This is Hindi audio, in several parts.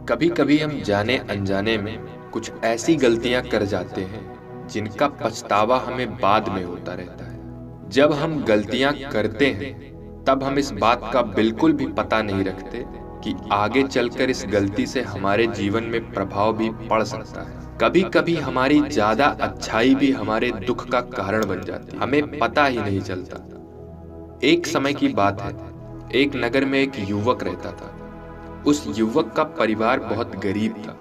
कभी कभी हम जाने अनजाने में कुछ ऐसी गलतियां कर जाते हैं जिनका पछतावा हमें बाद में होता रहता है। जब हम गलतियां करते हैं तब हम इस बात का बिल्कुल भी पता नहीं रखते कि आगे चलकर इस गलती से हमारे जीवन में प्रभाव भी पड़ सकता है। कभी कभी हमारी ज्यादा अच्छाई भी हमारे दुख का कारण बन जाती है, हमें पता ही नहीं चलता। एक समय की बात है, एक नगर में एक युवक रहता था। उस युवक का परिवार बहुत गरीब था।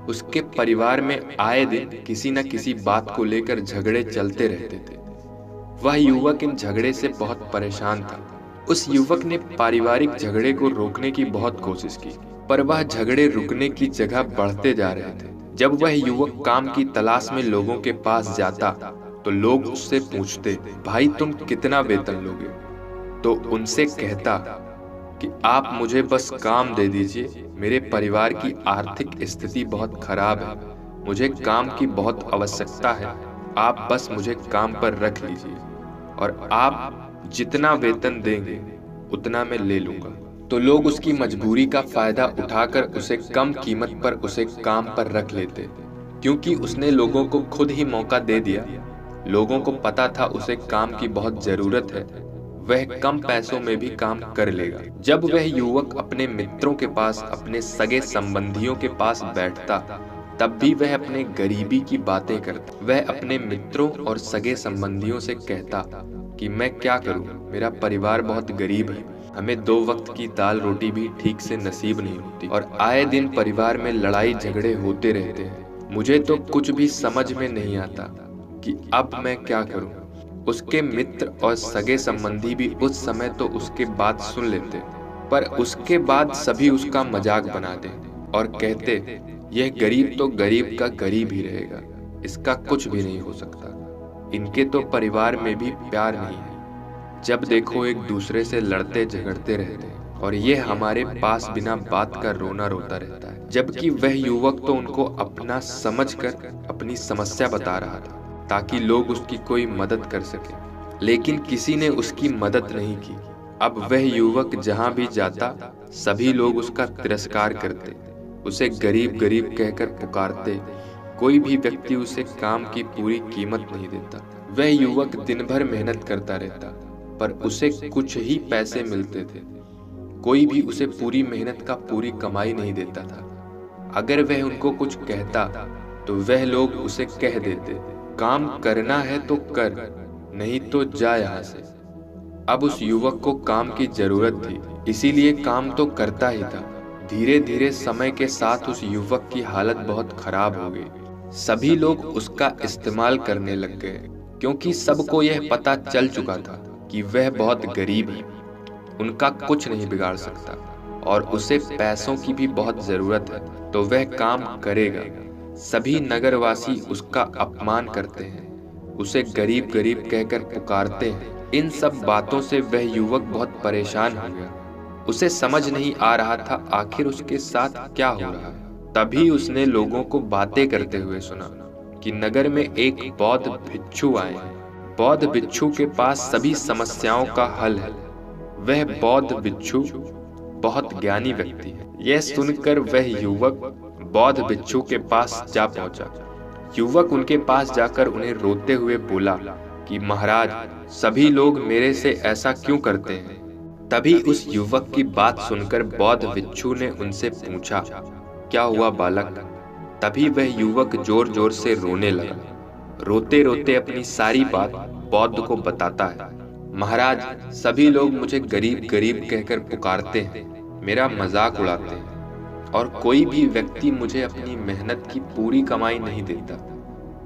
उसके परिवार में आए दिन किसी न किसी बात को लेकर झगड़े चलते रहते थे। वह युवक इन झगड़े से बहुत परेशान था। उस युवक ने पारिवारिक झगड़े को रोकने की बहुत कोशिश की, पर वह झगड़े रुकने की जगह बढ़ते जा रहे थे। जब वह युवक काम की तलाश में लोगों के पास जाता तो लोग उससे पूछते, भाई तुम कितना वेतन लोगे? तो उनसे कहता कि आप मुझे बस काम दे दीजिए, मेरे परिवार की आर्थिक स्थिति बहुत खराब है, मुझे काम की बहुत आवश्यकता है, आप बस मुझे काम पर रख लीजिए और आप जितना वेतन देंगे उतना मैं ले लूंगा। तो लोग उसकी मजबूरी का फायदा उठाकर उसे कम कीमत पर उसे काम पर रख लेते, क्योंकि उसने लोगों को खुद ही मौका दे दिया। लोगों को पता था उसे काम की बहुत जरूरत है, वह कम पैसों में भी काम कर लेगा। जब वह युवक अपने मित्रों के पास, अपने सगे संबंधियों के पास बैठता, तब भी वह अपने गरीबी की बातें करता। वह अपने मित्रों और सगे संबंधियों से कहता कि मैं क्या करूं, मेरा परिवार बहुत गरीब है, हमें 2 वक्त की दाल रोटी भी ठीक से नसीब नहीं होती और आए दिन परिवार में लड़ाई झगड़े होते रहते हैं। मुझे तो कुछ भी समझ में नहीं आता कि अब मैं क्या करूं। उसके मित्र और सगे संबंधी भी उस समय तो उसके बात सुन लेते, पर उसके बाद सभी उसका मजाक बनाते और कहते, यह गरीब तो गरीब का गरीब ही रहेगा, इसका कुछ भी नहीं हो सकता, इनके तो परिवार में भी प्यार नहीं है, जब देखो एक दूसरे से लड़ते झगड़ते रहते और ये हमारे पास बिना बात का रोना रोता रहता है। जबकि वह युवक तो उनको अपना समझकर अपनी समस्या बता रहा था ताकि लोग उसकी कोई मदद कर सके, लेकिन किसी ने उसकी मदद नहीं की। अब वह युवक जहां भी जाता सभी लोग उसका तिरस्कार करते, उसे गरीब गरीब कहकर पुकारते, कोई भी व्यक्ति उसे काम की पूरी कीमत नहीं देता। वह युवक दिन भर मेहनत करता रहता, पर उसे कुछ ही पैसे मिलते थे, कोई भी उसे पूरी मेहनत का पूरी कमाई नहीं देता था। अगर वह उनको कुछ कहता तो वह लोग उसे कह देते, काम करना है तो कर, नहीं तो जा यहाँ से। अब उस युवक को काम की जरूरत थी, इसीलिए काम तो करता ही था। धीरे धीरे समय के साथ उस युवक की हालत बहुत खराब हो गई। सभी लोग उसका इस्तेमाल करने लग गए, क्योंकि सबको यह पता चल चुका था कि वह बहुत गरीब है, उनका कुछ नहीं बिगाड़ सकता और उसे पैसों की भी बहुत जरूरत है, तो वह काम करेगा। सभी नगरवासी उसका अपमान करते हैं, उसे गरीब गरीब कहकर पुकारते हैं। इन सब बातों से वह युवक बहुत परेशान हो गया। उसे समझ नहीं आ रहा था आखिर उसके साथ क्या हो रहा है। तभी उसने लोगों को बातें करते हुए सुना कि नगर में एक बौद्ध भिक्षु आए हैं। बौद्ध भिक्षु के पास सभी समस्याओं का हल है। वह बौद्ध भिक्षु बहुत ज्ञानी व्यक्ति है। यह सुनकर वह युवक बौद्ध भिक्षु के पास जा पहुंचा। युवक उनके पास जाकर उन्हें रोते हुए बोला कि महाराज, सभी लोग मेरे से ऐसा क्यों करते हैं? तभी उस युवक की बात सुनकर बौद्ध भिक्षु ने उनसे पूछा, क्या हुआ बालक? तभी वह युवक जोर जोर से रोने लगा। रोते रोते अपनी सारी बात बौद्ध को बताता है। महाराज, सभी लोग मुझे गरीब गरीब कहकर पुकारते हैं, मेरा मजाक उड़ाते हैं और कोई भी व्यक्ति मुझे अपनी मेहनत की पूरी कमाई नहीं देता।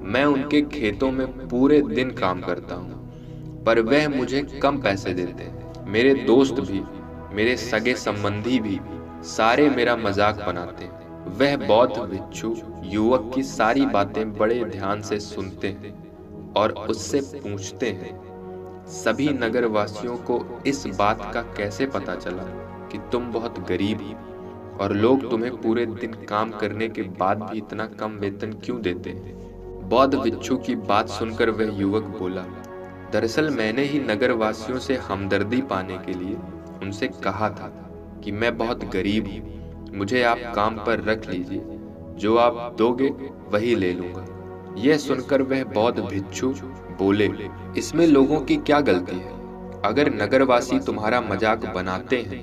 मैं उनके खेतों में पूरे दिन काम करता हूँ, पर वह मुझे कम पैसे देते हैं। मेरे दोस्त भी, मेरे सगे संबंधी भी सारे मेरा मजाक बनाते हैं। वह बौद्ध भिक्षु युवक की सारी बातें बड़े ध्यान से सुनते हैं और उससे पूछते हैं, सभी नगरवासियों को इस बात का कैसे पता चला कि तुम बहुत गरीब हो और लोग तुम्हें पूरे दिन काम करने के बाद भी इतना कम वेतन क्यों देते हैं? बौद्ध भिक्षु की बात सुनकर वह युवक बोला, दरअसल मैंने ही नगरवासियों से हमदर्दी पाने के लिए उनसे कहा था कि मैं बहुत गरीब हूँ, मुझे आप काम पर रख लीजिए, जो आप दोगे वही ले लूंगा। यह सुनकर वह बौद्ध भिक्षु बोले, इसमें लोगों की क्या गलती है? अगर नगरवासी तुम्हारा मजाक बनाते हैं,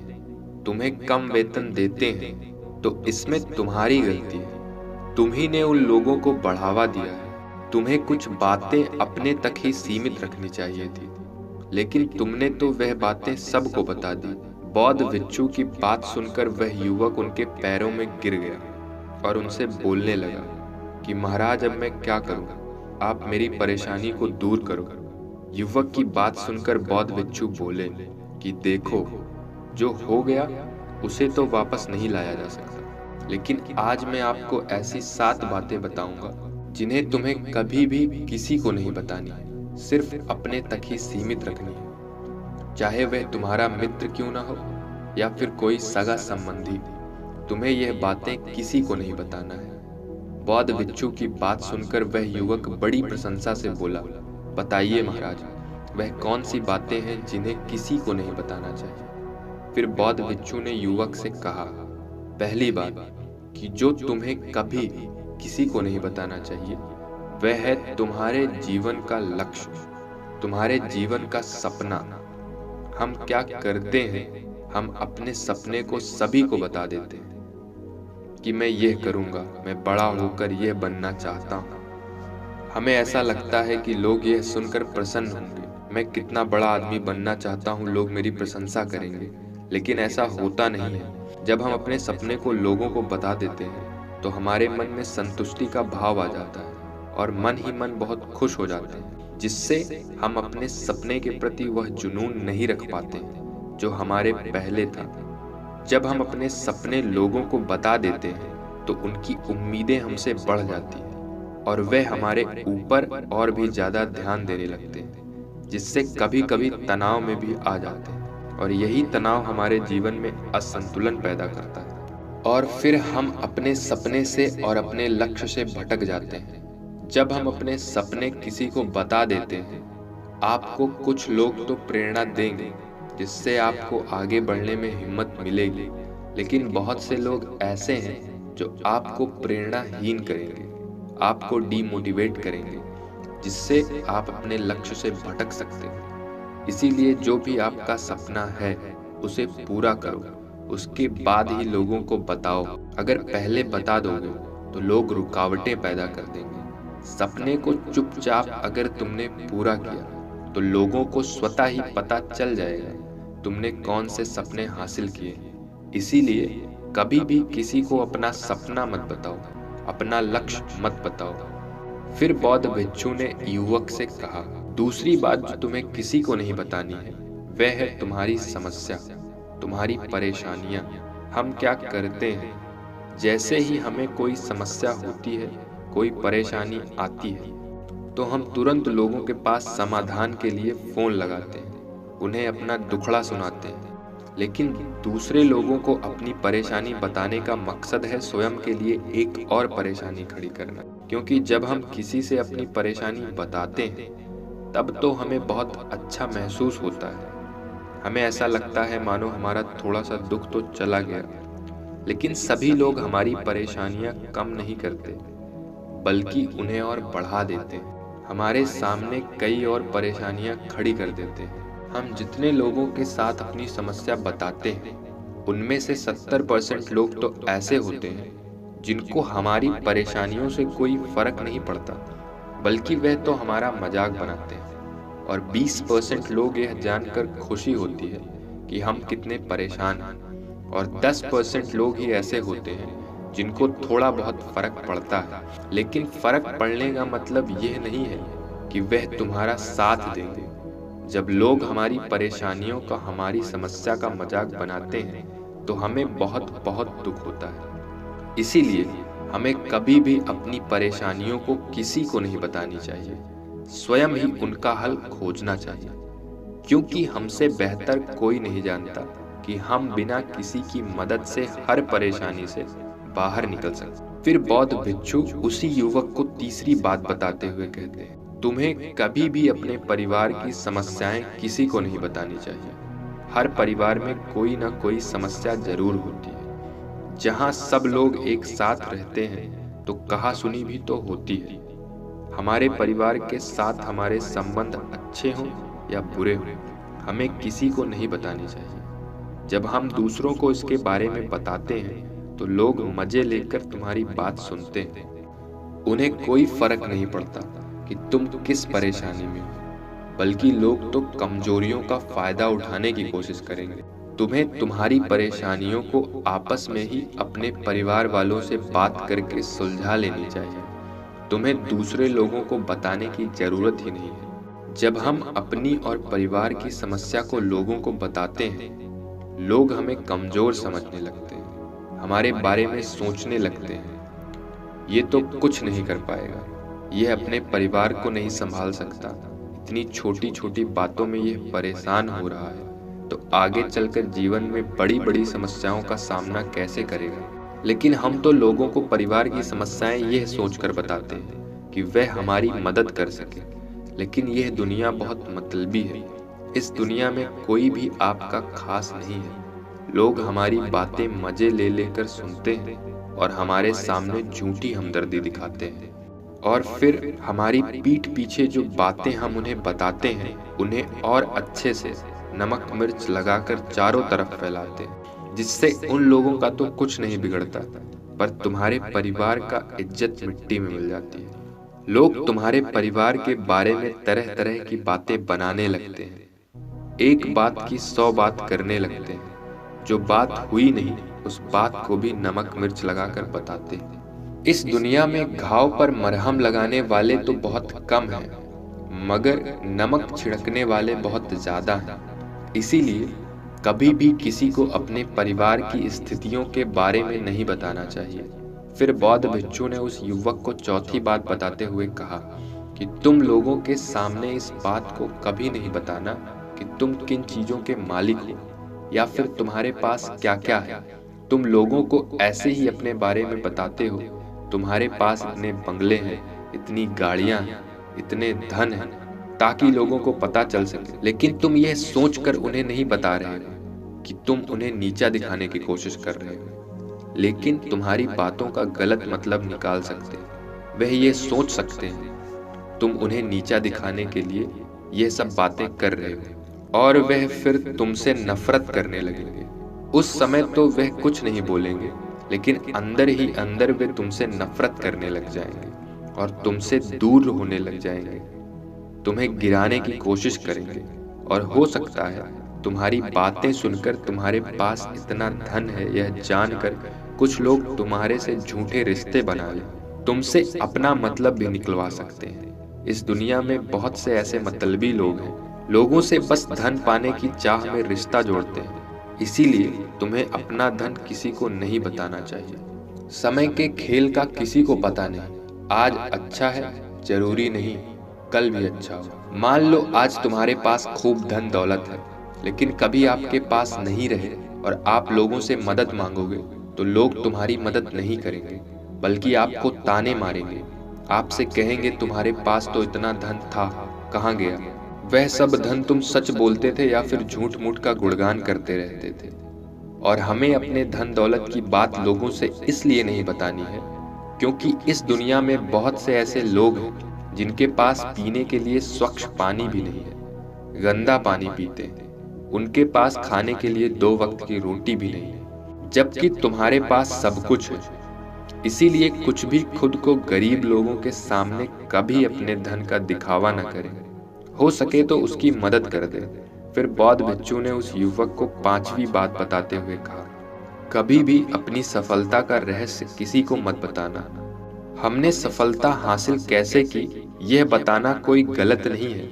तुम्हें कम वेतन देते हैं, तो इसमें तुम्हारी गलती है। तुम्ही ने उन लोगों को बढ़ावा दिया है। तुम्हें कुछ बातें अपने तक ही सीमित रखनी चाहिए थी, लेकिन तुमने तो वह बातें सबको बता दी। बौद्ध भिक्षु की बात सुनकर वह युवक उनके पैरों में गिर गया और उनसे बोलने लगा कि महाराज, अब मैं क्या करूं? आप मेरी परेशानी को दूर करो। युवक की बात सुनकर बौद्ध भिक्षु बोले कि देखो, जो हो गया उसे तो वापस नहीं लाया जा सकता, लेकिन आज मैं आपको ऐसी 7 बातें बताऊंगा जिन्हें तुम्हें कभी भी किसी को नहीं बतानी, सिर्फ अपने तक ही सीमित रखनी है। चाहे वह तुम्हारा मित्र क्यों ना हो या फिर कोई सगा संबंधी, तुम्हें यह बातें किसी को नहीं बताना है। बौद्ध भिक्षु की बात सुनकर वह युवक बड़ी प्रशंसा से बोला, बताइए महाराज, वह कौन सी बातें हैं जिन्हें किसी को नहीं बताना चाहिए? फिर बौद्ध भिक्षु ने युवक से कहा, पहली बात कि जो तुम्हें कभी किसी को नहीं बताना चाहिए वह है तुम्हारे जीवन का लक्ष्य, तुम्हारे जीवन का सपना। हम क्या करते हैं, हम अपने सपने को सभी को बता देते हैं कि मैं ये करूंगा, मैं बड़ा होकर यह बनना चाहता हूँ। हमें ऐसा लगता है कि लोग यह सुनकर प्रसन्न होंगे, मैं कितना बड़ा आदमी बनना चाहता हूँ, लोग मेरी प्रशंसा करेंगे। लेकिन ऐसा होता नहीं है। जब हम अपने सपने को लोगों को बता देते हैं तो हमारे मन में संतुष्टि का भाव आ जाता है और मन ही मन बहुत खुश हो जाते हैं, जिससे हम अपने सपने के प्रति वह जुनून नहीं रख पाते जो हमारे पहले था। जब हम अपने सपने लोगों को बता देते हैं तो उनकी उम्मीदें हमसे बढ़ जाती हैं और वे हमारे ऊपर और भी ज्यादा ध्यान देने लगते हैं, जिससे कभी कभी तनाव में भी आ जाते हैं और यही तनाव हमारे जीवन में असंतुलन पैदा करता है और फिर हम अपने सपने से और अपने लक्ष्य से भटक जाते हैं। जब हम अपने सपने किसी को बता देते हैं, आपको कुछ लोग तो प्रेरणा देंगे जिससे आपको आगे बढ़ने में हिम्मत मिलेगी, लेकिन बहुत से लोग ऐसे हैं जो आपको प्रेरणाहीन करेंगे, आपको डीमोटिवेट करेंगे, जिससे आप अपने लक्ष्य से भटक सकते हैं। इसीलिए जो भी आपका सपना है उसे पूरा करो, उसके बाद ही लोगों को बताओ। अगर पहले बता दोगे तो लोग रुकावटें पैदा कर देंगे। सपने को चुपचाप अगर तुमने पूरा किया तो लोगों को स्वतः ही पता चल जाएगा तुमने कौन से सपने हासिल किए। इसीलिए कभी भी किसी को अपना सपना मत बताओ, अपना लक्ष्य मत बताओ। फिर बौद्ध भिक्षु ने युवक से कहा, दूसरी बात जो तुम्हें किसी को नहीं बतानी है वह है तुम्हारी समस्या, तुम्हारी परेशानियां। हम क्या करते हैं, जैसे ही हमें कोई समस्या होती है, कोई परेशानी आती है, तो हम तुरंत लोगों के पास समाधान के लिए फोन लगाते हैं, उन्हें अपना दुखड़ा सुनाते हैं। लेकिन दूसरे लोगों को अपनी परेशानी बताने का मकसद है स्वयं के लिए एक और परेशानी खड़ी करना, क्योंकि जब हम किसी से अपनी परेशानी बताते हैं तब तो हमें बहुत अच्छा महसूस होता है। हमें ऐसा लगता है मानो हमारा थोड़ा सा दुख तो चला गया। लेकिन सभी लोग हमारी परेशानियां कम नहीं करते, बल्कि उन्हें और बढ़ा देते हैं। हमारे सामने कई और परेशानियां खड़ी कर देते हैं। हम जितने लोगों के साथ अपनी समस्या बताते हैं उनमें से 70% लोग तो ऐसे होते हैं जिनको हमारी परेशानियों से कोई फर्क नहीं पड़ता, बल्कि वह तो हमारा मजाक बनाते हैं। और 20% लोग यह जानकर खुशी होती है कि हम कितने परेशान हैं, और 10% लोग ही ऐसे होते हैं जिनको थोड़ा बहुत फर्क पड़ता है। लेकिन फर्क पड़ने का मतलब यह नहीं है कि वह तुम्हारा साथ देंगे। जब लोग हमारी परेशानियों का, हमारी समस्या का मजाक बनाते हैं तो हमें बहुत बहुत दुख होता है। इसीलिए हमें कभी भी अपनी परेशानियों को किसी को नहीं बतानी चाहिए, स्वयं ही उनका हल खोजना चाहिए, क्योंकि हमसे बेहतर कोई नहीं जानता कि हम बिना किसी की मदद से हर परेशानी से बाहर निकल सकते। फिर बौद्ध भिक्षु उसी युवक को तीसरी बात बताते हुए कहते हैं, तुम्हें कभी भी अपने परिवार की समस्याएं किसी को नहीं बतानी चाहिए। हर परिवार में कोई ना कोई समस्या जरूर होती है। जहाँ सब लोग एक साथ रहते हैं तो कहा सुनी भी तो होती है। हमारे परिवार के साथ हमारे संबंध अच्छे हों या बुरे हों, हमें किसी को नहीं बतानी चाहिए। जब हम दूसरों को इसके बारे में बताते हैं तो लोग मजे लेकर तुम्हारी बात सुनते हैं। उन्हें कोई फर्क नहीं पड़ता कि तुम किस परेशानी में हो, बल्कि लोग तो कमजोरियों का फायदा उठाने की कोशिश करेंगे। तुम्हें तुम्हारी परेशानियों को आपस में ही अपने परिवार वालों से बात करके सुलझा लेनी चाहिए। तुम्हें दूसरे लोगों को बताने की जरूरत ही नहीं है। जब हम अपनी और परिवार की समस्या को लोगों को बताते हैं, लोग हमें कमजोर समझने लगते हैं, हमारे बारे में सोचने लगते हैं, ये तो कुछ नहीं कर पाएगा, यह अपने परिवार को नहीं संभाल सकता, इतनी छोटी छोटी बातों में यह परेशान हो रहा है, तो आगे चलकर जीवन में बड़ी बड़ी समस्याओं का सामना कैसे करेगा। लेकिन हम तो लोगों को परिवार की समस्याएं यह सोचकर बताते हैं कि वह हमारी मदद कर सके। लेकिन यह दुनिया बहुत मतलबी है। इस दुनिया में कोई भी आपका खास नहीं है। लोग हमारी बातें मजे ले लेकर सुनते हैं और हमारे सामने झूठी हमदर्दी दिखाते हैं, और फिर हमारी पीठ पीछे जो बातें हम उन्हें बताते हैं उन्हें और अच्छे से नमक मिर्च लगाकर चारों तरफ फैलाते हैं, जिससे उन लोगों का तो कुछ नहीं बिगड़ता, पर तुम्हारे परिवार का इज्जत मिट्टी में मिल जाती है। लोग तुम्हारे परिवार के बारे में तरह तरह की बातें बनाने लगते हैं, एक बात की 100 बात करने लगते हैं। जो बात हुई नहीं उस बात को भी नमक मिर्च लगाकर बताते हैं। इस दुनिया में घाव पर मरहम लगाने वाले तो बहुत कम हैं, मगर नमक छिड़कने वाले बहुत ज्यादा हैं। इसीलिए कभी भी किसी को अपने परिवार की स्थितियों के बारे में नहीं बताना चाहिए। फिर बौद्ध भिक्षु ने उस युवक को चौथी बात बताते हुए कहा कि तुम लोगों के सामने इस बात को कभी नहीं बताना कि तुम किन चीजों के मालिक हो या फिर तुम्हारे पास क्या क्या है। तुम लोगों को ऐसे ही अपने बारे में बताते हो, तुम्हारे पास इतने बंगले हैं, इतनी गाड़ियां हैं, इतने धन हैं, ताकि लोगों को पता चल सके। लेकिन तुम यह सोचकर उन्हें नहीं बता रहे हो कि तुम उन्हें नीचा दिखाने की कोशिश कर रहे हो। लेकिन तुम्हारी बातों का गलत मतलब निकाल सकते हैं। वह ये सोच सकते हैं तुम उन्हें नीचा दिखाने के लिए यह सब बातें कर रहे हो, और वह फिर तुमसे नफरत करने लगेंगे। उस समय तो वह कुछ नहीं बोलेंगे, लेकिन अंदर ही अंदर वे तुमसे नफरत करने लग जाएंगे और तुमसे दूर होने लग जाएंगे, तुम्हें गिराने की कोशिश करेंगे। और हो सकता है तुम्हारी बातें सुनकर तुम्हारे पास इतना धन है यह जानकर कुछ लोग तुम्हारे से झूठे रिश्ते बना लें, तुमसे अपना मतलब भी निकलवा सकते हैं। इस दुनिया में बहुत से ऐसे मतलबी लोग हैं, लोगों से बस धन पाने की चाह में रिश्ता जोड़ते हैं। इसीलिए तुम्हें अपना धन किसी को नहीं बताना चाहिए। समय के खेल का किसी को पता नहीं। आज अच्छा है जरूरी नहीं कल भी अच्छा हो। मान लो आज तुम्हारे पास खूब धन दौलत है, लेकिन कभी आपके पास नहीं रहे और आप लोगों से मदद मांगोगे तो लोग तुम्हारी मदद नहीं करेंगे, बल्कि आपको ताने मारेंगे। आपसे कहेंगे तुम्हारे पास तो इतना धन था, कहाँ गया? वह सब धन तुम सच बोलते थे या फिर झूठ मूठ का गुणगान करते रहते थे। और हमें अपने धन दौलत की बात लोगों से इसलिए नहीं बतानी है क्योंकि इस दुनिया में बहुत से ऐसे लोग हैं जिनके पास पीने के लिए स्वच्छ पानी भी नहीं है, गंदा पानी पीते हैं। उनके पास खाने के लिए 2 वक्त की रोटी भी नहीं है, जबकि तुम्हारे पास सब कुछ है। इसीलिए कुछ भी खुद को गरीब लोगों के सामने कभी अपने धन का दिखावा न करें। हो सके तो उसकी मदद कर दे। फिर बौद्ध भिक्षु ने उस युवक को 5वीं बात बताते हुए कहा, कभी भी अपनी सफलता का रहस्य किसी को मत बताना। हमने सफलता हासिल कैसे की यह बताना कोई गलत नहीं है।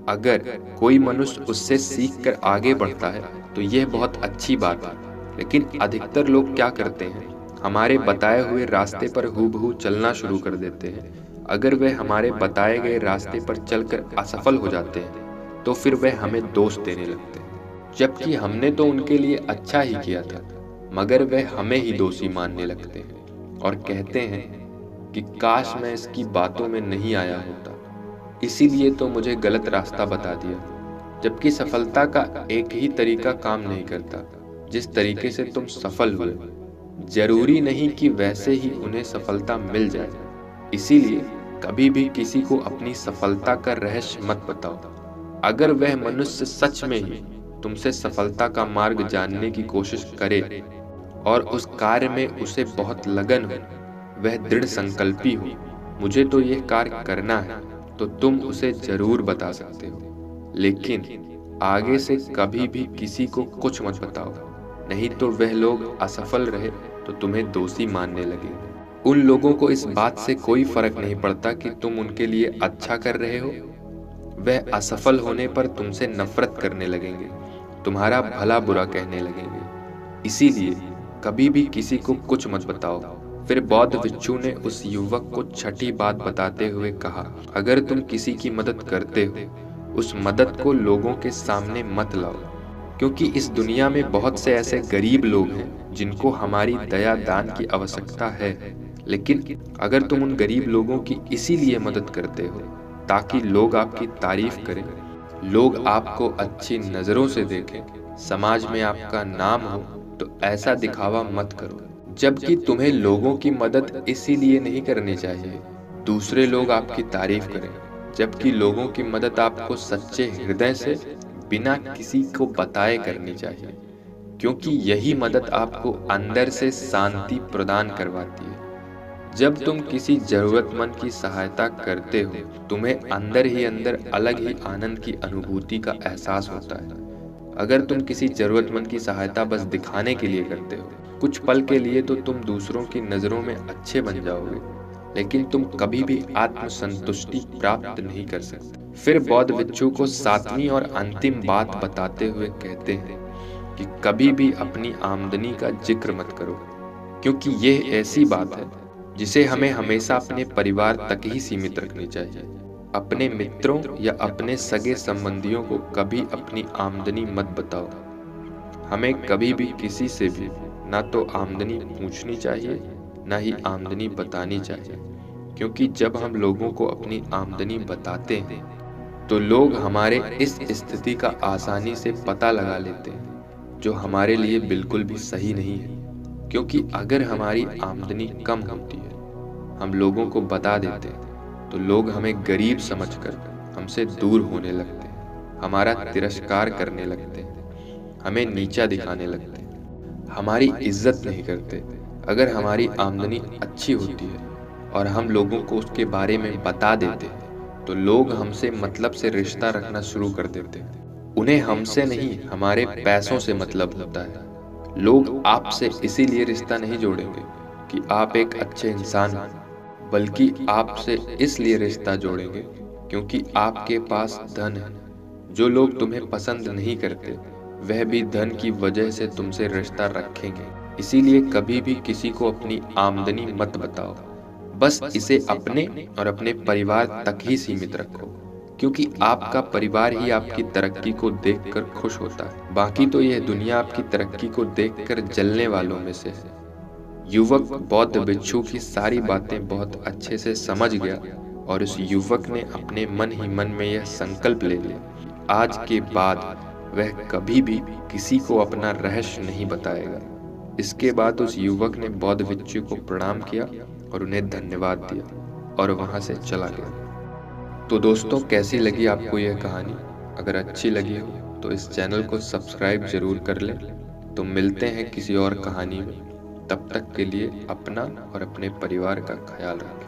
अगर कोई मनुष्य उससे सीखकर आगे बढ़ता है तो यह बहुत अच्छी बात है। लेकिन अधिकतर लोग क्या करते हैं, हमारे बताए हुए रास्ते पर हूबहू चलना शुरू कर देते हैं। अगर वे हमारे बताए गए रास्ते पर चलकर असफल हो जाते हैं तो फिर वे हमें दोष देने लगते हैं, जबकि हमने तो उनके लिए अच्छा ही किया था, मगर वे हमें ही दोषी मानने लगते हैं और कहते हैं कि काश मैं इसकी बातों में नहीं आया होता, इसीलिए तो मुझे गलत रास्ता बता दिया। जबकि सफलता का एक ही तरीका काम नहीं करता जिस तरीके से तुम सफल हुए। जरूरी नहीं कि वैसे ही उन्हें सफलता मिल जाए। इसीलिए कभी भी किसी को अपनी सफलता का रहस्य मत बताओ। अगर वह मनुष्य सच में ही तुमसे सफलता का मार्ग जानने की कोशिश करे और उस कार्य में उसे बहुत लगन हो, वह दृढ़ संकल्पी हो, मुझे तो यह कार्य करना है, तो तुम उसे जरूर बता सकते हो। लेकिन आगे से कभी भी किसी को कुछ मत बताओ, नहीं तो वह लोग असफल रहे तो तुम्हें दोषी मानने लगेंगे। उन लोगों को इस बात से कोई फर्क नहीं पड़ता कि तुम उनके लिए अच्छा कर रहे हो। वह असफल होने पर तुमसे नफरत करने लगेंगे, तुम्हारा भला बुरा कहने लगेंगे। इसीलिए कभी भी किसी को कुछ मत बताओ। फिर बौद्ध भिक्षु ने उस युवक को छठी बात बताते हुए कहा, अगर तुम किसी की मदद करते हो, उस मदद को लोगों के सामने मत लाओ, क्योंकि इस दुनिया में बहुत से ऐसे गरीब लोग हैं जिनको हमारी दया दान की आवश्यकता है। लेकिन अगर तुम उन गरीब लोगों की इसीलिए मदद करते हो ताकि लोग आपकी तारीफ करें, लोग आपको अच्छी नजरों से देखें, समाज में आपका नाम हो, तो ऐसा दिखावा मत करो। जबकि तुम्हें लोगों की मदद इसीलिए नहीं करनी चाहिए दूसरे लोग आपकी तारीफ करें, जबकि लोगों की मदद आपको सच्चे हृदय से बिना किसी को बताए करनी चाहिए, क्योंकि यही मदद आपको अंदर से शांति प्रदान करवाती है। जब तुम किसी जरूरतमंद की सहायता करते हो, तुम्हें अंदर ही अंदर अलग ही आनंद की अनुभूति का एहसास होता है। अगर तुम किसी जरूरतमंद की सहायता बस दिखाने के लिए करते हो, कुछ पल के लिए तो तुम दूसरों की नजरों में अच्छे बन जाओगे, लेकिन तुम कभी भी आत्मसंतुष्टि प्राप्त नहीं कर सकते। फिर बौद्ध भिक्षु को सातवीं और अंतिम बात बताते हुए कहते हैं कि कभी भी अपनी आमदनी का जिक्र मत करो, क्योंकि यह ऐसी बात है जिसे हमें हमेशा अपने परिवार तक ही सीमित रखनी चाहिए। अपने मित्रों या अपने सगे संबंधियों को कभी अपनी आमदनी मत बताओ। हमें कभी भी किसी से भी ना तो आमदनी पूछनी चाहिए, ना ही आमदनी बतानी चाहिए, क्योंकि जब हम लोगों को अपनी आमदनी बताते हैं तो लोग हमारे इस स्थिति का आसानी से पता लगा लेते हैं, जो हमारे लिए बिल्कुल भी सही नहीं है। क्योंकि अगर हमारी आमदनी कम होती है, हम लोगों को बता देते हैं, तो लोग हमें गरीब समझकर हमसे दूर होने लगते हैं, हमारा तिरस्कार करने लगते हैं, हमें नीचा दिखाने लगते हैं, हमारी इज्जत नहीं करते। अगर हमारी आमदनी अच्छी होती है और हम लोगों को उसके बारे में बता देते हैं, तो लोग हमसे मतलब से रिश्ता रखना शुरू कर देते हैं। उन्हें हमसे नहीं, हमारे पैसों से मतलब होता है। लोग आपसे इसीलिए रिश्ता नहीं जोड़ेंगे कि आप एक अच्छे इंसान हैं, बल्कि आपसे इसलिए रिश्ता जोड़ेंगे क्योंकि आपके पास धन है। जो लोग तुम्हें पसंद नहीं करते, वह भी धन की वजह से तुमसे रिश्ता रखेंगे। इसीलिए कभी भी किसी को अपनी आमदनी मत बताओ, बस इसे अपने और अपने परिवार तक ही सीमित रखो, क्योंकि आपका परिवार ही आपकी तरक्की को देखकर खुश होता है। बाकी तो यह दुनिया आपकी तरक्की को देखकर जलने वालों में से है। युवक बौद्ध भिक्षु की सारी बातें बहुत अच्छे से समझ गया और उस युवक ने अपने मन ही मन में यह संकल्प ले लिया, आज के बाद वह कभी भी किसी को अपना रहस्य नहीं बताएगा। इसके बाद उस युवक ने बौद्ध भिक्षु को प्रणाम किया और उन्हें धन्यवाद दिया और वहां से चला गया। तो दोस्तों, कैसी लगी आपको यह कहानी? अगर अच्छी लगी हो तो इस चैनल को सब्सक्राइब जरूर कर लें। तो मिलते हैं किसी और कहानी में। तब तक के लिए अपना और अपने परिवार का ख्याल रखें।